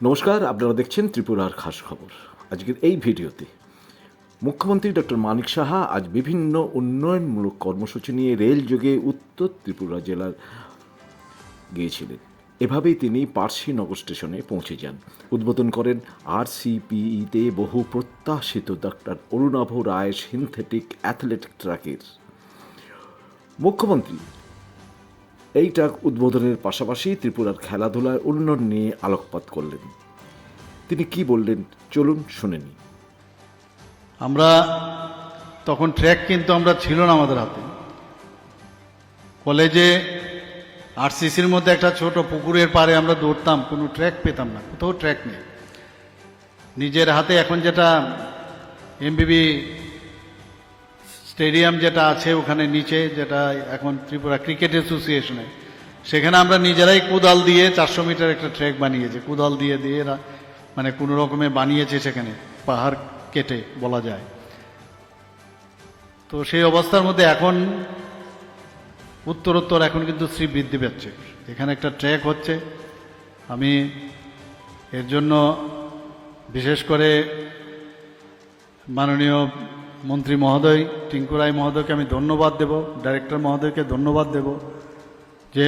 নমস্কার, আপনারা দেখছেন ত্রিপুরার খাস খবর। আজকের এই ভিডিওতে মুখ্যমন্ত্রী ডক্টর মানিক সাহা আজ বিভিন্ন উন্নয়নমূলক কর্মসূচি নিয়ে রেল যোগে উত্তর ত্রিপুরা জেলার গিয়েছিলেন। এভাবেই তিনি পার্সিনগর স্টেশনে পৌঁছে যান। উদ্বোধন করেন RCPE-তে বহু প্রত্যাশিত ডক্টর অরুণাভ রায় সিনথেটিক অ্যাথলেটিক ট্র্যাকের। মুখ্যমন্ত্রী এই ট্র্যাক উদ্বোধনের পাশাপাশি ত্রিপুরার খেলাধুলার উন্নয়ন নিয়ে আলোকপাত করলেন। তিনি কি বললেন চলুন শুনে নিই। আমরা তখন ট্র্যাক কিন্তু আমরা ছিল না আমাদের হাতে। কলেজে RCCর মধ্যে একটা ছোট পুকুরের পাড়ে আমরা দৌড়তাম, কোনো ট্র্যাক পেতাম না, কোথাও ট্র্যাক নেই। নিজের হাতে এখন যেটা MBB স্টেডিয়াম যেটা আছে ওখানে নিচে, যেটা এখন ত্রিপুরা ক্রিকেট অ্যাসোসিয়েশনে, সেখানে আমরা নিজেরাই কোদাল দিয়ে 400 মিটার একটা ট্র্যাক বানিয়েছে। কোদাল দিয়ে দিয়ে মানে কোনো রকমে বানিয়েছে, সেখানে পাহাড় কেটে বলা যায়। তো সেই অবস্থার মধ্যে এখন উত্তরোত্তর এখন কিন্তু শ্রী বৃদ্ধি পাচ্ছে। এখানে একটা ট্র্যাক হচ্ছে। আমি এর জন্য বিশেষ করে মাননীয় মন্ত্রী মহোদয় টিঙ্কু রায় মহোদয়কে আমি ধন্যবাদ দেব, ডাইরেক্টর মহোদয়কে ধন্যবাদ দেব, যে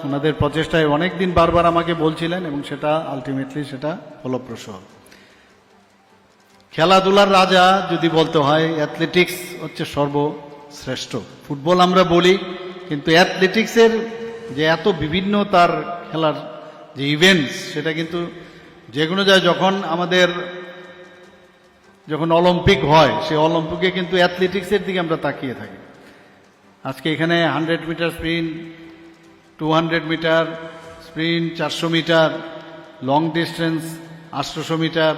ওনাদের প্রচেষ্টায় অনেক দিন বারবার আমাকে বলছিলেন এবং সেটা আলটিমেটলি সেটা ফলপ্রসূ হবে। খেলাধুলার রাজা যদি বলতে হয়, অ্যাথলেটিক্স হচ্ছে সর্বশ্রেষ্ঠ। ফুটবল আমরা বলি, কিন্তু অ্যাথলেটিক্সের যে এত বিভিন্ন তার খেলার যে ইভেন্টস, সেটা কিন্তু যে কোনো যায়। যখন অলিম্পিক হয়, সেই অলিম্পিকে কিন্তু অ্যাথলেটিক্সের দিকে আমরা তাকিয়ে থাকি। আজকে এখানে 100 metre sprint, 200 metre sprint, 400 metre long distance, 800 metre,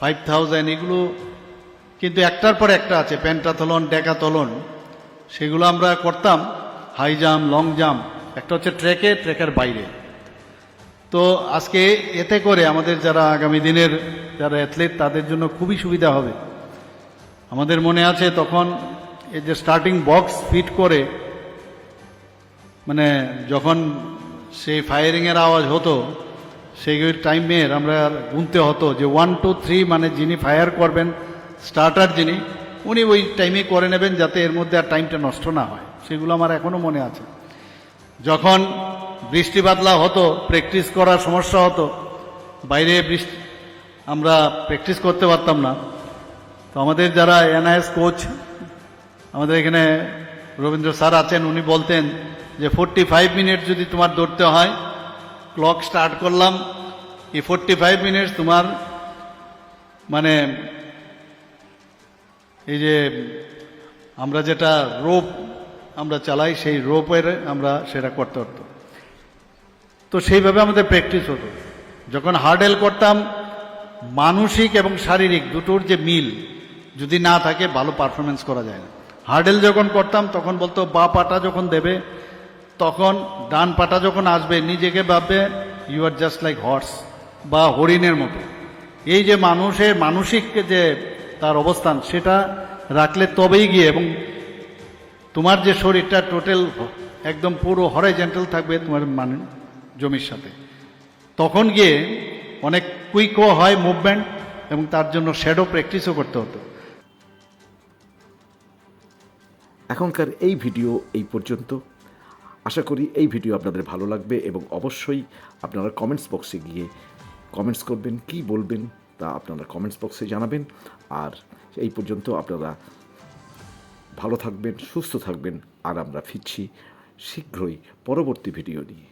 5000, এগুলো কিন্তু একটার পর একটা আছে। পেন্টাথলন, ডেকাথলন, সেগুলো আমরা করতাম। হাই জাম্প, লং জাম্প, একটা হচ্ছে ট্র্যাকের বাইরে। তো আজকে এতে করে আমাদের যারা আগামী দিনের যারা অ্যাথলেট, তাদের জন্য খুবই সুবিধা হবে। আমাদের মনে আছে তখন এই যে স্টার্টিং বক্স ফিট করে, মানে যখন সেই ফায়ারিংয়ের আওয়াজ হতো, সেই টাইমের আমরা গুনতে হতো যে 1 2 3, মানে যিনি ফায়ার করবেন, স্টার্টার যিনি, উনি ওই টাইমে করে নেবেন, যাতে এর মধ্যে আর টাইমটা নষ্ট না হয়। সেগুলো আমার এখনও মনে আছে। যখন বৃষ্টি বাদলা হতো, প্র্যাকটিস করার সমস্যা হতো, বাইরে আমরা প্র্যাকটিস করতে পারতাম না। তো আমাদের যারা NIS কোচ, আমাদের এখানে রবীন্দ্র স্যার আছেন, উনি বলতেন যে 45 মিনিট যদি তোমার দৌড়তে হয়, ক্লক স্টার্ট করলাম, এই 45 মিনিট তোমার মানে এই যে আমরা যেটা রোপ আমরা চালাই, সেই রোপের আমরা সেটা করতে হতো। তো সেইভাবে আমাদের প্র্যাকটিস হতো। যখন হার্ডেল করতাম, মানসিক এবং শারীরিক দুটোর যে মিল যদি না থাকে, ভালো পারফরমেন্স করা যায় না। হার্ডেল যখন করতাম, তখন বলতো বা পাটা যখন দেবে, তখন ডান পাটা যখন আসবে, নিজেকে ভাববে you are just like horse, বা হরিণের মতো। এই যে মানুষের মানসিক যে তার অবস্থান, সেটা রাখলে তবেই গিয়ে, এবং তোমার যে শরীরটা টোটাল একদম পুরো হরাইজন্টাল থাকবে তোমার জমির সাথে, তখন গিয়ে অনেক কুইকও হয় মুভমেন্ট, এবং তার জন্য শ্যাডো প্র্যাকটিসও করতে হতো। এখনকার এই ভিডিও এই পর্যন্ত। আশা করি এই ভিডিও আপনাদের ভালো লাগবে এবং অবশ্যই আপনারা কমেন্টস বক্সে গিয়ে কমেন্টস করবেন, কি বলবেন তা আপনারা কমেন্টস বক্সে জানাবেন। আর এই পর্যন্ত আপনারা ভালো থাকবেন, সুস্থ থাকবেন, আর আমরা ফিরছি শীঘ্রই পরবর্তী ভিডিও নিয়ে।